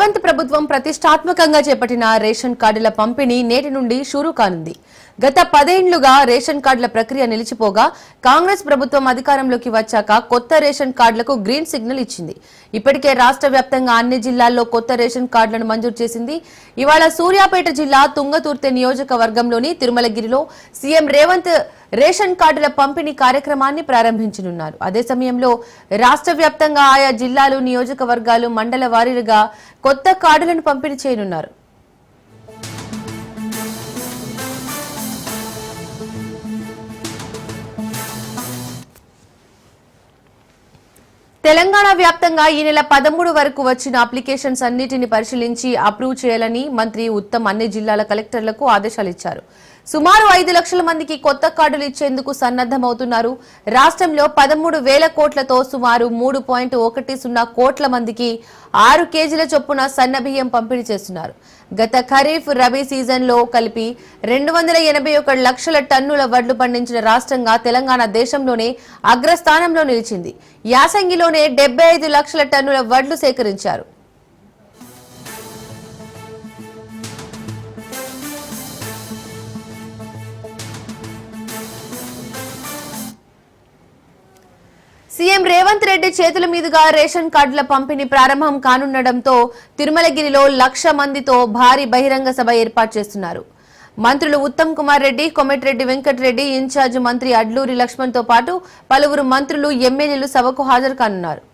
రేవంత్ ప్రభుత్వం ప్రతిష్టాత్మకంగా చేపట్టిన రేషన్ కార్డుల పంపిణీ నేటి నుండి షురూ కానుంది. గత 10 ఏళ్లుగా రేషన్ కార్డుల ప్రక్రియ నిలిచిపోగా కాంగ్రెస్ ప్రభుత్వం అధికారంలోకి వచ్చాక కొత్త రేషన్ కార్డులకు గ్రీన్ సిగ్నల్ ఇచ్చింది. ఇప్పటికే రాష్ట్ర వ్యాప్తంగా అన్ని జిల్లాల్లో కొత్త రేషన్ కార్డులను మంజూరు చేసింది. ఇవాళ సూర్యాపేట జిల్లా తుంగతుర్తి నియోజకవర్గంలోని తిరుమలగిరిలో సీఎం రేవంత్ రేషన్ కార్డుల పంపిణీ కార్యక్రమాన్ని ప్రారంభించనున్నారు. అదే సమయంలో రాష్ట్ర వ్యాప్తంగా ఆయా జిల్లాలు, నియోజకవర్గాలు, మండల వారీగా కొత్త కార్డులను పంపిణీ చేయనున్నారు. తెలంగాణ వ్యాప్తంగా ఈ నెల 13 వరకు వచ్చిన అప్లికేషన్స్ అన్నిటిని పరిశీలించి అప్రూవ్ చేయాలని మంత్రి ఉత్తమ్ అన్ని జిల్లాల కలెక్టర్లకు ఆదేశాలు ఇచ్చారు. సుమారు 5 లక్షల మందికి కొత్త కార్డులు ఇచ్చేందుకు సన్నద్దమవుతున్నారు. రాష్ట్రంలో 13,000 కోట్లతో సుమారు 3.10 కోట్ల మందికి 6 కేజీల చొప్పున సన్నబియ్యం పంపిణీ చేస్తున్నారు. గత ఖరీఫ్, రబీ సీజన్లో కలిపి 281 లక్షల టన్నుల వడ్లు పండించిన రాష్ట్రంగా తెలంగాణ దేశంలోనే అగ్రస్థానంలో నిలిచింది. యాసంగిలోనే 75 లక్షల టన్నుల వడ్లు సేకరించారు. సీఎం రేవంత్ రెడ్డి చేతుల మీదుగా రేషన్ కార్డుల పంపిణీ ప్రారంభం కానుండటంతో తిరుమలగిరిలో 1,00,000 మందితో భారీ బహిరంగ సభ ఏర్పాటు చేస్తున్నారు. మంత్రులు ఉత్తమ్ కుమార్ రెడ్డి, కోమటిరెడ్డి వెంకటరెడ్డి, ఇన్ఛార్జ్ మంత్రి అడ్లూరి లక్ష్మణ్ తో పాటు పలువురు మంత్రులు, ఎమ్మెల్యేలు సభకు హాజరు కానున్నారు.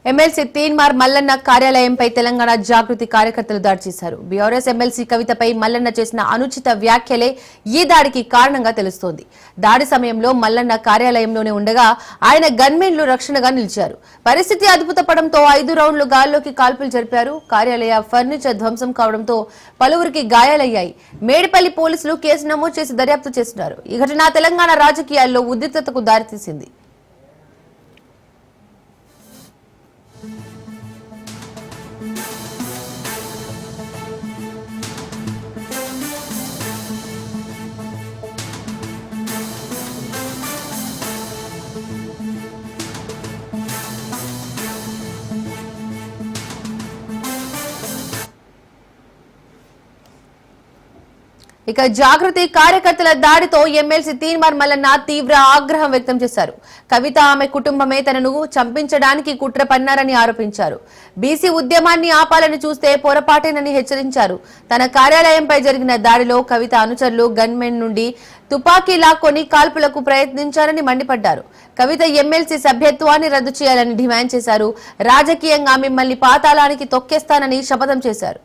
ఎమ్మెల్సీ తీన్మార్ మల్లన్న కార్యాలయంపై తెలంగాణ జాగృతి కార్యకర్తలు దాడి చేశారు. బీఆర్ఎస్ ఎమ్మెల్సీ కవితపై మల్లన్న చేసిన అనుచిత వ్యాఖ్యలే ఈ దాడికి కారణంగా తెలుస్తోంది. దాడి సమయంలో మల్లన్న కార్యాలయంలోనే ఉండగా ఆయన గన్మెన్లు రక్షణగా నిలిచారు. పరిస్థితి అదుపు తప్పడంతో 5 రౌండ్లు గాల్లోకి కాల్పులు జరిపారు. కార్యాలయ ఫర్నిచర్ ధ్వంసం కావడంతో పలువురికి గాయాలయ్యాయి. మేడిపల్లి పోలీసులు కేసు నమోదు చేసి దర్యాప్తు చేస్తున్నారు. ఈ ఘటన తెలంగాణ రాజకీయాల్లో ఉద్రిక్తతకు దారితీసింది. ఇక జాగృతి కార్యకర్తల దాడితో ఎమ్మెల్సీ తీన్మార్ మల్లన్న తీవ్ర ఆగ్రహం వ్యక్తం చేశారు. కవిత, ఆమె కుటుంబమే తనను చంపించడానికి కుట్ర పన్నారని ఆరోపించారు. బీసీ ఉద్యమాన్ని ఆపాలని చూస్తే పొరపాటేనని హెచ్చరించారు. తన కార్యాలయంపై జరిగిన దాడిలో కవిత అనుచరులు గన్మెన్ నుండి తుపాకీ లాక్కొని కాల్పులకు ప్రయత్నించారని మండిపడ్డారు. కవిత ఎమ్మెల్సీ సభ్యత్వాన్ని రద్దు చేయాలని డిమాండ్ చేశారు. రాజకీయంగా మిమ్మల్ని పాతాళానికి తొక్కేస్తానని శపథం చేశారు.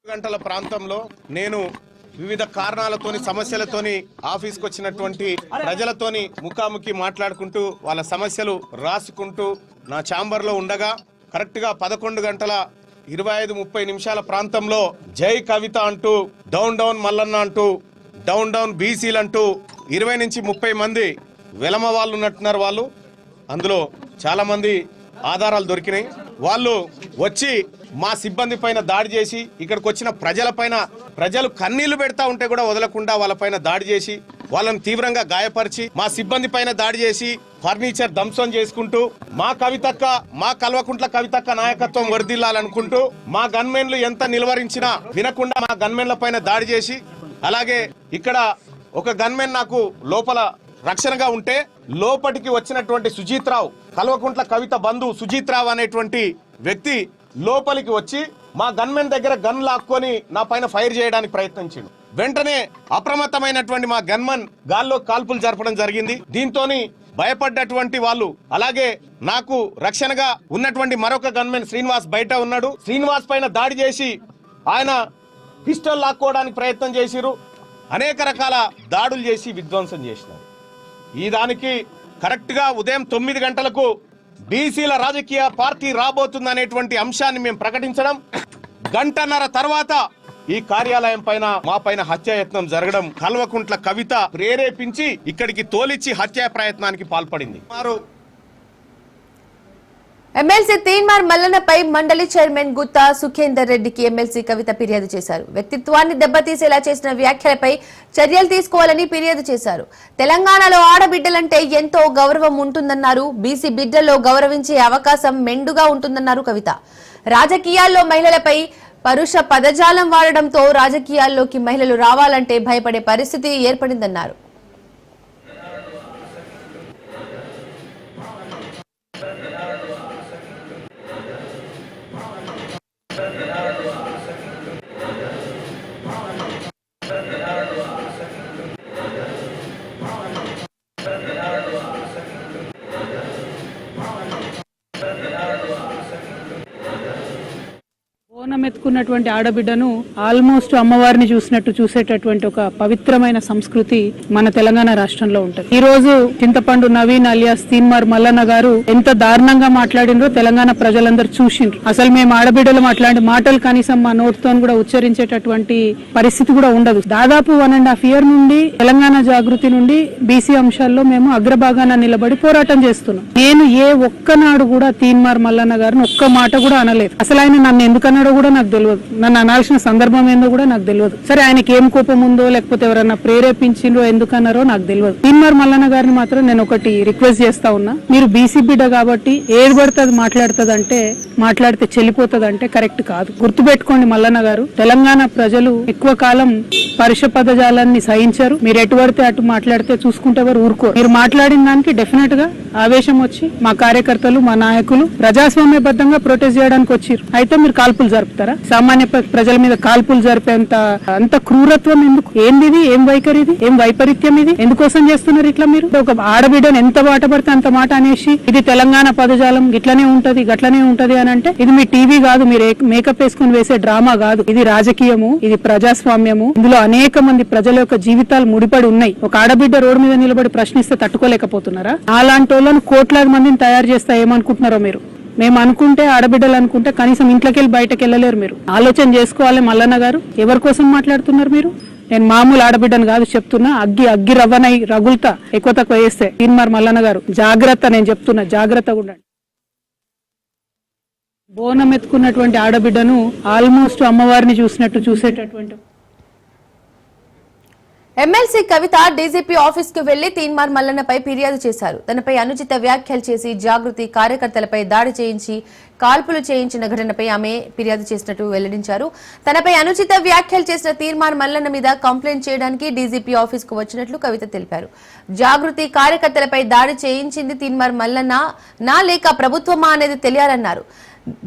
గంటల ప్రాంతంలో నేను వివిధ కారణాలతోని సమస్యలతోని ఆఫీస్కి వచ్చినటువంటి ప్రజలతోని ముఖాముఖి మాట్లాడుకుంటూ వాళ్ళ సమస్యలు రాసుకుంటూ నా ఛాంబర్లో ఉండగా కరెక్ట్గా 11:25-30 ప్రాంతంలో జై కవిత అంటూ డౌన్ డౌన్ మల్లన్న అంటూ డౌన్ డౌన్ బీసీలు అంటూ 20 నుంచి 30 మంది వెలమ వాళ్ళు ఉన్నట్టున్నారు. వాళ్ళు అందులో చాలా మంది ఆధారాలు దొరికినాయి. వాళ్ళు వచ్చి మా సిబ్బంది పైన దాడి చేసి ఇక్కడికి వచ్చిన ప్రజలు కన్నీళ్లు పెడతా ఉంటే కూడా వదలకుండా వాళ్ళపైన దాడి చేసి వాళ్ళని తీవ్రంగా గాయపరిచి మా సిబ్బంది పైన దాడి చేసి ఫర్నిచర్ ధ్వంసం చేసుకుంటూ మా కల్వకుంట్ల కవితక్క నాయకత్వం వర్ధిల్లాలనుకుంటూ మా గన్మెన్లు ఎంత నిలువరించినా వినకుండా మా గన్మెన్ల పైన దాడి చేసి, అలాగే ఇక్కడ ఒక గన్మెన్ నాకు లోపల రక్షణగా ఉంటే లోపటికి వచ్చినటువంటి సుజీత్ రావు, కల్వకుంట్ల కవిత బంధువు సుజీత్ రావు అనేటువంటి వ్యక్తి లోపలికి వచ్చి మా గన్మెన్ దగ్గర గన్ లాక్కొని నా పైన ఫైర్ చేయడానికి ప్రయత్నించిండు. వెంటనే అప్రమత్తమైనటువంటి మా గన్మెన్ గాల్లో కాల్పులు జరపడం జరిగింది. దీంతోని భయపడ్డటువంటి వాళ్ళు, అలాగే నాకు రక్షణగా ఉన్నటువంటి మరొక గన్మెన్ శ్రీనివాస్ బయట ఉన్నాడు. శ్రీనివాస్ పైన దాడి చేసి ఆయన పిస్టల్ లాక్కోవడానికి ప్రయత్నం చేసిరు. అనేక రకాల దాడులు చేసి విధ్వంసం చేసినారు. ఈ దానికి కరెక్ట్ గా ఉదయం 9 గంటలకు బీసీల రాజకీయ పార్టీ రాబోతుందనేటువంటి అంశాన్ని మేము ప్రకటించడం, గంటన్నర తర్వాత ఈ కార్యాలయం పైన మా పైన హత్యాయత్నం జరగడం, కల్వకుంట్ల కవిత ప్రేరేపించి ఇక్కడికి తోలిచ్చి హత్యా ప్రయత్నానికి పాల్పడింది. ఎమ్మెల్సీ తీన్మార్ మల్లన్నపై మండలి చైర్మన్ గుత్తా సుఖేందర్ రెడ్డికి ఎమ్మెల్సీ కవిత ఫిర్యాదు చేశారు. వ్యక్తిత్వాన్ని దెబ్బతీసేలా చేసిన వ్యాఖ్యలపై చర్యలు తీసుకోవాలని ఫిర్యాదు చేశారు. తెలంగాణలో ఆడబిడ్డలంటే ఎంతో గౌరవం ఉంటుందన్నారు. బీసీ బిడ్డల్లో గౌరవించే అవకాశం మెండుగా ఉంటుందన్నారు కవిత. రాజకీయాల్లో మహిళలపై పరుష పదజాలం వాడడంతో రాజకీయాల్లోకి మహిళలు రావాలంటే భయపడే పరిస్థితి ఏర్పడిందన్నారు. ఎత్తుకున్నటువంటి ఆడబిడ్డను ఆల్మోస్ట్ అమ్మవారిని చూసినట్టు చూసేటటువంటి ఒక పవిత్రమైన సంస్కృతి మన తెలంగాణ రాష్ట్రంలో ఉంటుంది. ఈ రోజు చింతపండు నవీన్ అలియాస్ తీన్మార్ మల్లన్న గారు ఎంత దారుణంగా మాట్లాడినరో తెలంగాణ ప్రజలందరూ చూసిండ్రు. అసలు మేము ఆడబిడ్డలు అట్లాంటి మాటలు కనీసం మా నోటితో కూడా ఉచ్చరించేటటువంటి పరిస్థితి కూడా ఉండదు. దాదాపు 1.5 years నుండి తెలంగాణ జాగృతి నుండి బీసీ అంశాల్లో మేము అగ్రభాగాన నిలబడి పోరాటం చేస్తున్నాం. నేను ఏ ఒక్కనాడు కూడా తీన్మార్ మల్లన్న గారిని ఒక్క మాట కూడా అనలేదు. అసలు ఆయన నన్ను ఎందుకన్నాడో కూడా నాకు తెలియదు. నన్ను అనాల్సిన సందర్భం ఏందో కూడా నాకు తెలియదు. సరే ఆయనకి ఏం కోపం ఉందో లేకపోతే ఎవరన్నా ప్రేరేపించిండ్రో ఎందుకన్నారో నాకు తెలియదు. తీన్మార్ మల్లన్న గారిని మాత్రం నేను ఒకటి రిక్వెస్ట్ చేస్తా ఉన్నా, మీరు బీసీ బిడ్డ కాబట్టి ఏది పడితే అది మాట్లాడితే చెల్లిపోతుంది కరెక్ట్ కాదు. గుర్తుపెట్టుకోండి మల్లన్న గారు, తెలంగాణ ప్రజలు ఎక్కువ కాలం పరుష పదజాలాన్ని సహించారు. మీరు ఎటు పడితే అటు మాట్లాడితే చూసుకుంటే ఎవరు ఊరుకోరు. మీరు మాట్లాడిన దానికి డెఫినెట్ గా ఆవేశం వచ్చి మా కార్యకర్తలు మా నాయకులు ప్రజాస్వామ్యబద్ధంగా ప్రొటెస్ట్ చేయడానికి వచ్చారు. అయితే మీరు కాల్పులు జరుపుతారా? సామాన్య ప్రజల మీద కాల్పులు జరిపేంత అంత క్రూరత్వం ఎందుకు? ఏంది? ఏం వైఖరి ఇది? ఏం వైపరీత్యం ఇది? ఎందుకోసం చేస్తున్నారు ఇట్లా? మీరు ఒక ఆడబిడ్డను ఎంత మాట పడితే అంత మాట అనేసి ఇది తెలంగాణ పదజాలం ఇట్లనే ఉంటది గట్లనే ఉంటది అని అంటే ఇది మీ టీవీ కాదు, మీరు మేకప్ వేసుకుని వేసే డ్రామా కాదు. ఇది రాజకీయము, ఇది ప్రజాస్వామ్యము. ఇందులో అనేక మంది ప్రజల యొక్క జీవితాలు ముడిపడి ఉన్నాయి. ఒక ఆడబిడ్డ రోడ్డు మీద నిలబడి ప్రశ్నిస్తే తట్టుకోలేకపోతున్నారా? అలాంటి వాళ్ళను కోట్లాది మందిని తయారు చేస్తా ఏమనుకుంటున్నారో మీరు? మేము అనుకుంటే ఆడబిడ్డలు అనుకుంటే కనీసం ఇంట్లోకి వెళ్ళి బయటకు వెళ్ళలేరు. మీరు ఆలోచన చేసుకోవాలి మల్లన్న గారు. ఎవరి కోసం మాట్లాడుతున్నారు మీరు? నేను మామూలు ఆడబిడ్డను కాదు చెప్తున్నా. అగ్గి రవ్వనై రగులుతా ఎక్కువ తక్కువ వేస్తే. తీన్మార్ మల్లన్న గారు జాగ్రత్త, నేను చెప్తున్నా జాగ్రత్తగా ఉండండి. బోనం ఎత్తుకున్నటువంటి ఆడబిడ్డను ఆల్మోస్ట్ అమ్మవారిని చూసినట్టు చూసేటటువంటి ఎమ్మెల్సీ కవిత డీజీపీ ఆఫీస్ కు వెళ్లి తీన్మార్ మల్లన్నపై ఫిర్యాదు చేశారు. తనపై అనుచిత వ్యాఖ్యలు చేసి జాగృతి కార్యకర్తలపై దాడి చేయించి కాల్పులు చేయించిన ఘటనపై ఆమె ఫిర్యాదు చేసినట్టు వెల్లడించారు. తనపై అనుచిత వ్యాఖ్యలు చేసిన తీన్మార్ మల్లన్న మీద కంప్లైంట్ చేయడానికి డీజీపీ ఆఫీస్ కు వచ్చినట్లు కవిత తెలిపారు. జాగృతి కార్యకర్తలపై దాడి చేయించింది తీన్మార్ మల్లన్న నా లేక ప్రభుత్వమా అనేది తెలియాలన్నారు.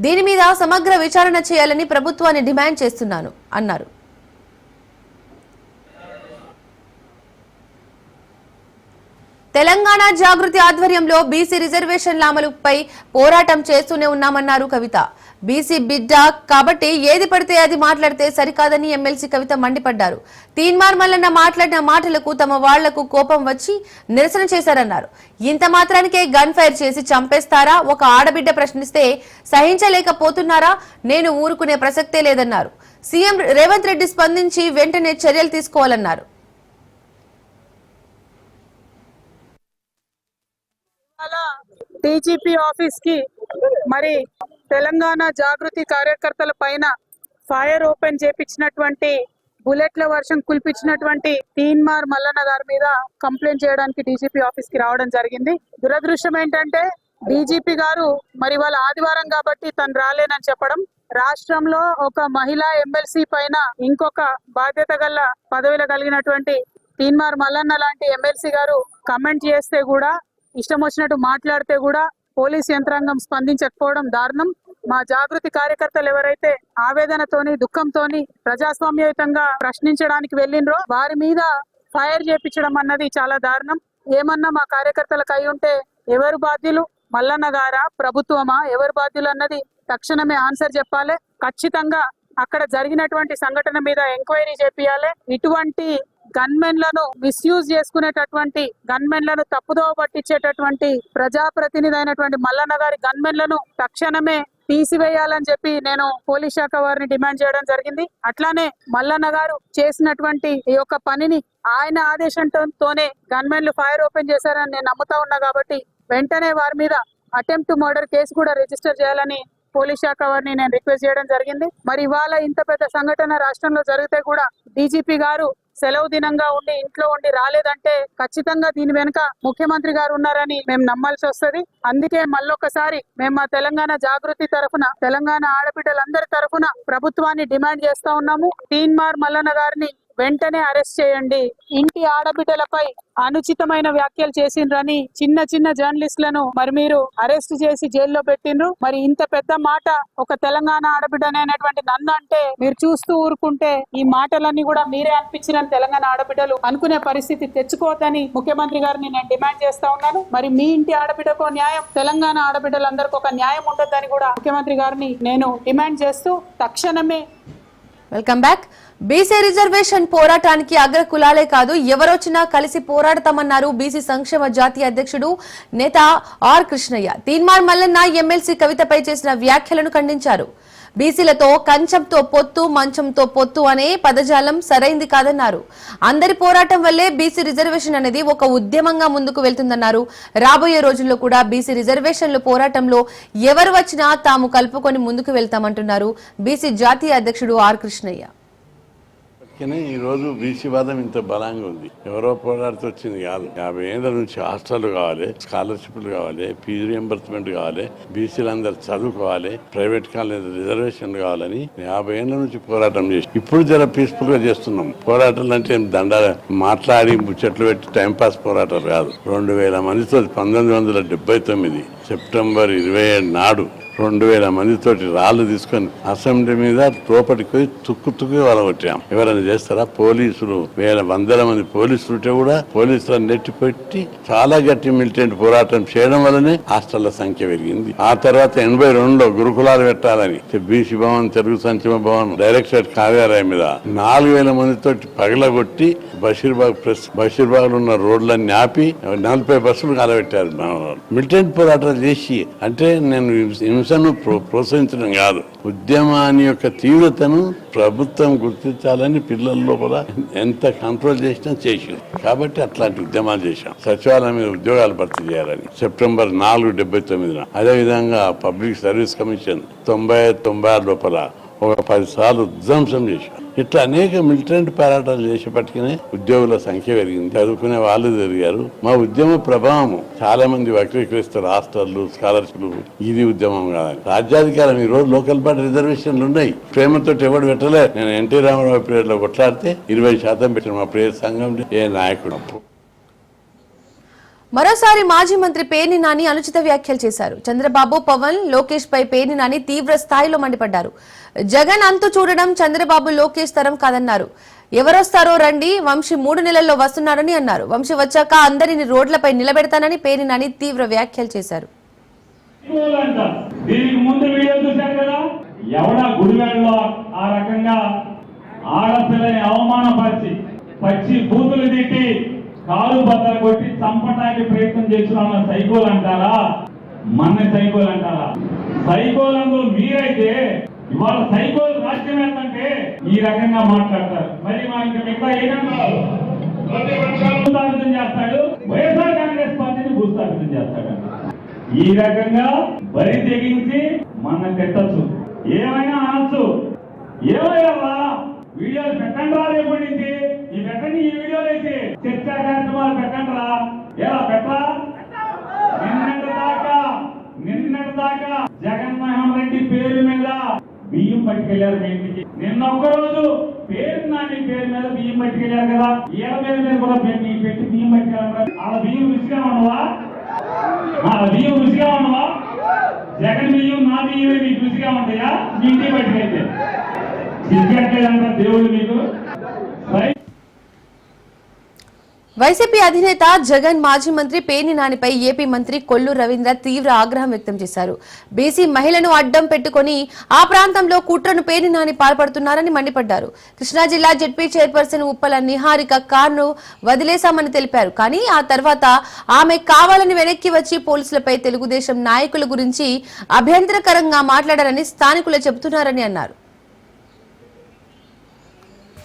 దీని మీద సమగ్ర విచారణ చేయాలని ప్రభుత్వాన్ని డిమాండ్ చేస్తున్నాను అన్నారు. తెలంగాణ జాగృతి ఆధ్వర్యంలో బీసీ రిజర్వేషన్ల అమలుపై పోరాటం చేస్తూనే ఉన్నామన్నారు కవిత. బీసీ బిడ్డ కాబట్టి ఏది పడితే అది మాట్లాడితే సరికాదని ఎమ్మెల్సీ కవిత మండిపడ్డారు. తీన్మార్ మల్లన్న మాట్లాడిన మాటలకు తమ వాళ్లకు కోపం వచ్చి నిరసన చేశారన్నారు. ఇంత మాత్రానికే గన్ ఫైర్ చేసి చంపేస్తారా? ఒక ఆడబిడ్డ ప్రశ్నిస్తే సహించలేకపోతున్నారా? నేను ఊరుకునే ప్రసక్తే లేదన్నారు. సీఎం రేవంత్ రెడ్డి స్పందించి వెంటనే చర్యలు తీసుకోవాలన్నారు. డీజీపీ ఆఫీస్ కి మరి తెలంగాణ జాగృతి కార్యకర్తల పైన ఫైర్ ఓపెన్ చేపించినటువంటి బుల్లెట్ల వర్షం కుల్పించినటువంటి తీన్మార్ మల్లన్న గారి మీద కంప్లైంట్ చేయడానికి డీజీపీ ఆఫీస్ కి రావడం జరిగింది. దురదృష్టం ఏంటంటే డీజీపీ గారు మరి వాళ్ళ ఆదివారం కాబట్టి తను రాలేనని చెప్పడం, రాష్ట్రంలో ఒక మహిళా ఎమ్మెల్సీ పైన ఇంకొక బాధ్యత గల పదవిలో కలిగినటువంటి తీన్మార్ మల్లన్న లాంటి ఎమ్మెల్సీ గారు కమెంట్ చేస్తే కూడా, ఇష్టం వచ్చినట్టు మాట్లాడితే కూడా పోలీస్ యంత్రాంగం స్పందించకపోవడం దారుణం. మా జాగృతి కార్యకర్తలు ఎవరైతే ఆవేదనతోని దుఃఖంతోని ప్రజాస్వామ్యయుతంగా ప్రశ్నించడానికి వెళ్ళినరో వారి మీద ఫైర్ చేపించడం అన్నది చాలా దారుణం. ఏమన్నా మా కార్యకర్తలకు అయి ఉంటే ఎవరు బాధ్యులు? మల్లన్న గారా, ప్రభుత్వమా? ఎవరు బాధ్యులు అన్నది తక్షణమే ఆన్సర్ చెప్పాలి. ఖచ్చితంగా అక్కడ జరిగినటువంటి సంఘటన మీద ఎంక్వైరీ చేపియాలి. ఇటువంటి గన్మెన్లను మిస్యూజ్ చేసుకునేటటువంటి, గన్మెన్లను తప్పుదోవ పట్టించేటటువంటి ప్రజాప్రతినిధి అయినటువంటి మల్లన్న గారి గన్మెన్లను తక్షణమే తీసివేయాలని చెప్పి నేను పోలీస్ శాఖ వారిని డిమాండ్ చేయడం జరిగింది. అట్లానే మల్లన్న గారు చేసినటువంటి ఈ యొక్క పనిని ఆయన ఆదేశంతోనే గన్మెన్లు ఫైర్ ఓపెన్ చేశారని నేను నమ్ముతా ఉన్నా కాబట్టి వెంటనే వారి మీద అటెంప్ట్ మర్డర్ కేసు కూడా రిజిస్టర్ చేయాలని పోలీస్ శాఖ వారిని నేను రిక్వెస్ట్ చేయడం జరిగింది. మరి ఇవాళ ఇంత పెద్ద సంఘటన రాష్ట్రంలో జరిగితే కూడా డీజీపీ గారు సెలవు దినంగా ఉండి ఇంట్లో ఉండి రాలేదంటే ఖచ్చితంగా దీని వెనుక ముఖ్యమంత్రి గారు ఉన్నారని మేము నమ్మాల్సి వస్తుంది. అందుకే మళ్ళొకసారి మేము మా తెలంగాణ జాగృతి తరఫున, తెలంగాణ ఆడబిడ్డలందరి తరఫున ప్రభుత్వాన్ని డిమాండ్ చేస్తా ఉన్నాము. తీన్మార్ మల్లన్న గారిని వెంటనే అరెస్ట్ చేయండి. ఇంటి ఆడబిడ్డలపై అనుచితమైన వ్యాఖ్యలు చేసిండ్రని చిన్న చిన్న జర్నలిస్టులను మరి మీరు అరెస్ట్ చేసి జైల్లో పెట్టిండ్రు. మరి ఇంత పెద్ద మాట ఒక తెలంగాణ ఆడబిడ్డనైనటువంటి నన్ను అంటే మీరు చూస్తూ ఊరుకుంటే ఈ మాటలన్నీ కూడా మీరే అనిపించినని తెలంగాణ ఆడబిడ్డలు అనుకునే పరిస్థితి తెచ్చుకోవద్దని ముఖ్యమంత్రి గారిని నేను డిమాండ్ చేస్తా ఉన్నాను. మరి మీ ఇంటి ఆడబిడ్డకు న్యాయం, తెలంగాణ ఆడబిడ్డలందరికీ ఒక న్యాయం ఉండొద్దని కూడా ముఖ్యమంత్రి గారిని నేను డిమాండ్ చేస్తూ తక్షణమే. Welcome back. బీసీ రిజర్వేషన్ పోరాటానికి అగ్ర కులాలే కాదు ఎవరొచ్చినా కలిసి పోరాడతామన్నారు బీసీ సంక్షేమ జాతీయ అధ్యక్షుడు నేత ఆర్ కృష్ణయ్య. తీన్మార్ మల్లన్న ఎమ్మెల్సీ కవితపై చేసిన వ్యాఖ్యలను ఖండించారు. బీసీలతో కంచంతో పొత్తు, మంచంతో పొత్తు అనే పదజాలం సరైంది కాదన్నారు. అందరి పోరాటం వల్లే బీసీ రిజర్వేషన్ అనేది ఒక ఉద్యమంగా ముందుకు వెళ్తుందన్నారు. రాబోయే రోజుల్లో కూడా బీసీ రిజర్వేషన్ల పోరాటంలో ఎవరు వచ్చినా తాము కలుపుకొని ముందుకు వెళ్తామంటున్నారు బీసీ జాతీయ అధ్యక్షుడు ఆర్ కృష్ణయ్య. ఈ రోజు బీసీ వాదం ఇంత బలంగా ఉంది. ఎవరో పోరాడుతూ వచ్చింది కాదు. 50 ఏళ్ల నుంచి హాస్టళ్లు కావాలి, స్కాలర్షిప్లు కావాలి, ఫీజు రియంబర్స్మెంట్ కావాలి, బీసీలందరూ చదువుకోవాలి, ప్రైవేట్ కాలేజ్ రిజర్వేషన్లు కావాలని 50 ఏళ్ల నుంచి పోరాటం చేసి ఇప్పుడు జర పీస్ఫుల్ గా చేస్తున్నాం. పోరాటాలు అంటే దండాలు మాట్లాడి ముచ్చట్లు పెట్టి టైంపాస్ పోరాటాలు కాదు. 2000 మందితో 1979 సెప్టెంబర్ 27 నాడు 2000 మందితోటి రాళ్లు తీసుకొని అసెంబ్లీ మీద లోపలికి పోయి తుక్కు వలగొట్టాం. ఎవరైనా చేస్తారా? పోలీసులు వందల మంది పోలీసులు ఉంటే కూడా పోలీసులను నెట్టిపెట్టి చాలా గట్టి మిలిటెంట్ పోరాటం చేయడం వల్లనే హాస్టళ్ల సంఖ్య పెరిగింది. ఆ తర్వాత 82లో గురుకులాలు పెట్టాలని బీసీ భవన్, తెలుగు సంక్షేమ భవన్ డైరెక్టరేట్ కార్యాలయం మీద 4000 మందితోటి పగలగొట్టి బషీర్బాగ్ లో ఉన్న రోడ్లన్నీ ఆపి 40 బస్సులు కాలబెట్టారు. మిలిటెంట్ పోరాటాలు చేసి అంటే నేను హింసను ప్రోత్సహించడం కాదు, ఉద్యమాన్ని యొక్క తీవ్రతను ప్రభుత్వం గుర్తించాలని పిల్లల లోపల ఎంత కంట్రోల్ చేసినా చేసింది. కాబట్టి అట్లాంటి ఉద్యమాలు చేశాం. సచివాలయం మీద ఉద్యోగాలు భర్తీ చేయాలని సెప్టెంబర్ 4, 1979. అదేవిధంగా పబ్లిక్ సర్వీస్ కమిషన్ 90-96 లోపల ఒక 10 సార్లు ధ్వంసం చేశాం. ఇట్లా అనేక మిలిటెంట్ పోరాటాలు చేసేపట్టుకునే ఉద్యోగుల సంఖ్య పెరిగింది, చదువుకునే వాళ్ళు పెరిగారు. మా ఉద్యమ ప్రభావం చాలా మంది వక్రీకరిస్తారు. హాస్టళ్లు, స్కాలర్షిప్లు ఇది ఉద్యమం కాదని. రాజ్యాధికారం ఈ రోజు లోకల్ పార్టీ రిజర్వేషన్లు ఉన్నాయి. ప్రేమతో ఎవడు పెట్టలే. నేను ఎన్టీ రామారావు పీరియడ్ లో కొట్లాడితే 20% పెట్టిన మా ప్రేమ సంఘం ఏ నాయకుడు. మరోసారి మాజీ మంత్రి పేర్ని నాని అనుచిత వ్యాఖ్యలు చేశారు. చంద్రబాబు, పవన్, లోకేష్ పై పేర్ని నాని తీవ్ర స్థాయిలో మండిపడ్డారు. జగన్ అంతు చూడడం చంద్రబాబు, లోకేష్ తరం కాదన్నారు. ఎవరొస్తారో రండి, వంశీ 3 నెలల్లో వస్తున్నారని అన్నారు. వంశీ వచ్చాక అందరిని రోడ్లపై నిలబెడతానని పేర్ని నాని తీవ్ర వ్యాఖ్యలు చేశారు. ఆడపిల్లని అవమానపరిచి పచ్చి బూతులు తిట్టి కాలు బద్దలు కొట్టి చంపటానికి ప్రయత్నం చేస్తున్న సైకోలు అంటారా? మన సైకోలు అంటారా? సైకోలందరూ మీరైతే ఇవాళ సైకోలు రాజ్యం ఏంటంటే ఈ రకంగా మాట్లాడతారు. మరి మా ఇంకా మిగతా ఏమంటారు? భూస్థాపితం చేస్తాడు, వైఎస్ఆర్ కాంగ్రెస్ పార్టీని భూస్థాపితం చేస్తాడు. ఈ రకంగా బరి తెగించి మన తిట్టచ్చు, ఏమైనా అనొచ్చు. ఏమయ్యారా వీడియోలు పెట్టండి రా, రేపటి నుంచి ఈ పెట్టండి, ఈ వీడియోలు అయితే చర్చా కార్యక్రమాలు పెట్టండి రా. ఎలా పెట్టరా? నిన్నటి దాకా జగన్మోహన్ రెడ్డి పేరు మీద బియ్యం పట్టుకెళ్లారు మీ ఇంటికి. నిన్న ఒక్కరోజు పేరు నాని పేరు మీద బియ్యం పట్టుకెళ్లారు కదా, ఈడ పేరు మీద కూడా పెట్టి బియ్యం పట్టుకెళ్ళారు. వాళ్ళ బియ్యం రుచిగా ఉండవా? వాళ్ళ బియ్యం రుచిగా ఉండవా? జగన్ బియ్యం నా బియ్యమే మీకు రుచిగా ఉంటాయా? మీ ఇంటికి పట్టుకెళ్తే సిగ్గట్లేదంటారు దేవుడు మీకు. వైసీపీ అధినేత జగన్ మాజీ మంత్రి పేర్ని నానిపై ఏపీ మంత్రి కొల్లు రవీంద్ర తీవ్ర ఆగ్రహం వ్యక్తం చేశారు. బీసీ మహిళను అడ్డం పెట్టుకుని ఆ ప్రాంతంలో కుట్రను పేర్ని నాని పాల్పడుతున్నారని మండిపడ్డారు. కృష్ణా జిల్లా జెడ్పీ చైర్పర్సన్ ఉప్పల నిహారిక కార్ను వదిలేశామని తెలిపారు. కానీ ఆ తర్వాత ఆమె కావాలని వెనక్కి వచ్చి పోలీసులపై తెలుగుదేశం నాయకుల గురించి అభ్యంతరకరంగా మాట్లాడారని స్థానికులు చెబుతున్నారని అన్నారు.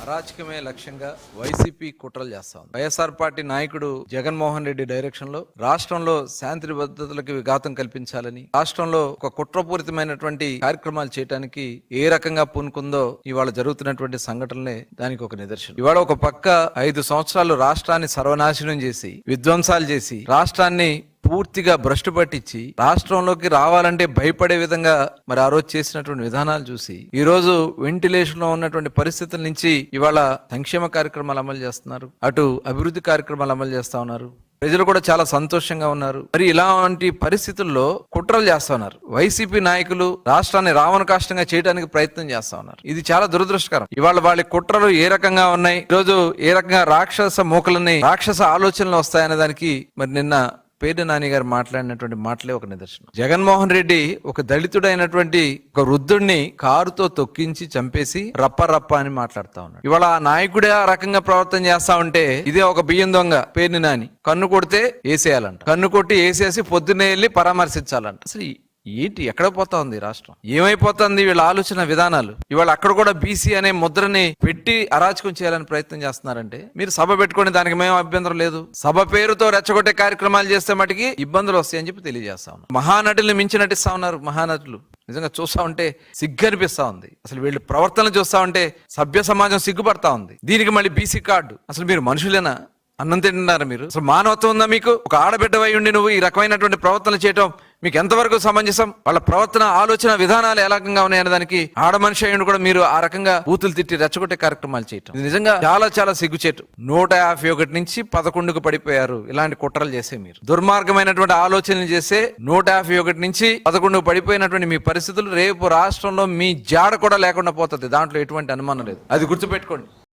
అరాచకమే లక్ష్యంగా వైసీపీ కుట్రలు చేస్తా ఉంది. వైఎస్ఆర్ పార్టీ నాయకుడు జగన్మోహన్ రెడ్డి డైరెక్షన్ లో రాష్ట్రంలో శాంతి భద్రతలకు విఘాతం కల్పించాలని, రాష్ట్రంలో ఒక కుట్రపూరితమైనటువంటి కార్యక్రమాలు చేయడానికి ఏ రకంగా పూనుకుందో ఇవాళ జరుగుతున్నటువంటి సంఘటనలే దానికి ఒక నిదర్శనం. ఇవాళ ఒక పక్క 5 సంవత్సరాలు రాష్ట్రాన్ని సర్వనాశనం చేసి, విధ్వంసాలు చేసి, రాష్ట్రాన్ని పూర్తిగా భ్రష్టు పట్టించి రాష్ట్రంలోకి రావాలంటే భయపడే విధంగా మరి ఆ రోజు చేసినటువంటి విధానాలు చూసి ఈ రోజు వెంటిలేషన్ లో ఉన్నటువంటి పరిస్థితుల నుంచి ఇవాళ సంక్షేమ కార్యక్రమాలు అమలు చేస్తున్నారు, అటు అభివృద్ధి కార్యక్రమాలు అమలు చేస్తా ఉన్నారు. ప్రజలు కూడా చాలా సంతోషంగా ఉన్నారు. మరి ఇలాంటి పరిస్థితుల్లో కుట్రలు చేస్తా ఉన్నారు. వైసీపీ నాయకులు రాష్ట్రాన్ని రావణ కాష్టంగా చేయడానికి ప్రయత్నం చేస్తా ఉన్నారు. ఇది చాలా దురదృష్టకరం. ఇవాళ వాళ్ళ కుట్రలు ఏ రకంగా ఉన్నాయి, ఈరోజు ఏ రకంగా రాక్షస మూకలని, రాక్షస ఆలోచనలు వస్తాయనే దానికి మరి నిన్న పేర్ని నాని గారు మాట్లాడినటువంటి మాటలే ఒక నిదర్శనం. జగన్మోహన్ రెడ్డి ఒక దళితుడైనటువంటి ఒక వృద్ధుడిని కారుతో తొక్కించి చంపేసి రప్ప అని మాట్లాడుతా ఉన్నాడు. ఇవాళ ఆ నాయకుడే ఆ రకంగా ప్రవర్తన చేస్తా ఉంటే ఇదే ఒక బియ్యం దొంగ పేర్ని నాని కన్ను కొడితే వేసేయాలంట, కన్ను కొట్టి వేసేసి పొద్దున్నే వెళ్ళి పరామర్శించాలంట. అసలు ఏంటి, ఎక్కడ పోతా ఉంది రాష్ట్రం? ఏమైపోతుంది వీళ్ళ ఆలోచన విధానాలు? ఇవాళ అక్కడ కూడా బీసీ అనే ముద్రని పెట్టి అరాచకం చేయాలని ప్రయత్నం చేస్తున్నారంటే మీరు సభ పెట్టుకుని దానికి మేము అభ్యంతరం లేదు. సభ పేరుతో రెచ్చగొట్టే కార్యక్రమాలు చేస్తే మటుకి ఇబ్బందులు వస్తాయని చెప్పి తెలియజేస్తా ఉన్నాం. మహానటుల్ని మించి నటిస్తా ఉన్నారు మహానటులు. నిజంగా చూస్తా ఉంటే సిగ్గు అనిపిస్తా ఉంది. అసలు వీళ్ళు ప్రవర్తన చూస్తా ఉంటే సభ్య సమాజం సిగ్గుపడతా ఉంది. దీనికి మళ్ళీ బీసీ కార్డు. అసలు మీరు మనుషులేనా? అన్నం తింటున్నారా మీరు? అసలు మానవత్వం ఉందా మీకు? ఒక ఆడబిడ్డవై ఉండి నువ్వు ఈ రకమైనటువంటి ప్రవర్తన చేయటం మీకు ఎంతవరకు సమంజసం? వాళ్ళ ప్రవర్తన, ఆలోచన విధానాలు ఏ రకంగా ఉన్నాయనే దానికి ఆడ మనిషి అయ్యుండి కూడా మీరు ఆ రకంగా బూతులు తిట్టి రెచ్చగొట్టే కార్యక్రమాలు చేయటం ఇది నిజంగా చాలా చాలా సిగ్గుచేటు. 151 నుంచి 11కు పడిపోయారు ఇలాంటి కుట్రలు చేసే మీరు. దుర్మార్గమైనటువంటి ఆలోచనలు చేసే 151 నుంచి 11కు పడిపోయినటువంటి మీ పరిస్థితులు రేపు రాష్ట్రంలో మీ జాడ కూడా లేకుండా పోతుంది. దాంట్లో ఎటువంటి అనుమానం లేదు. అది గుర్తుపెట్టుకోండి.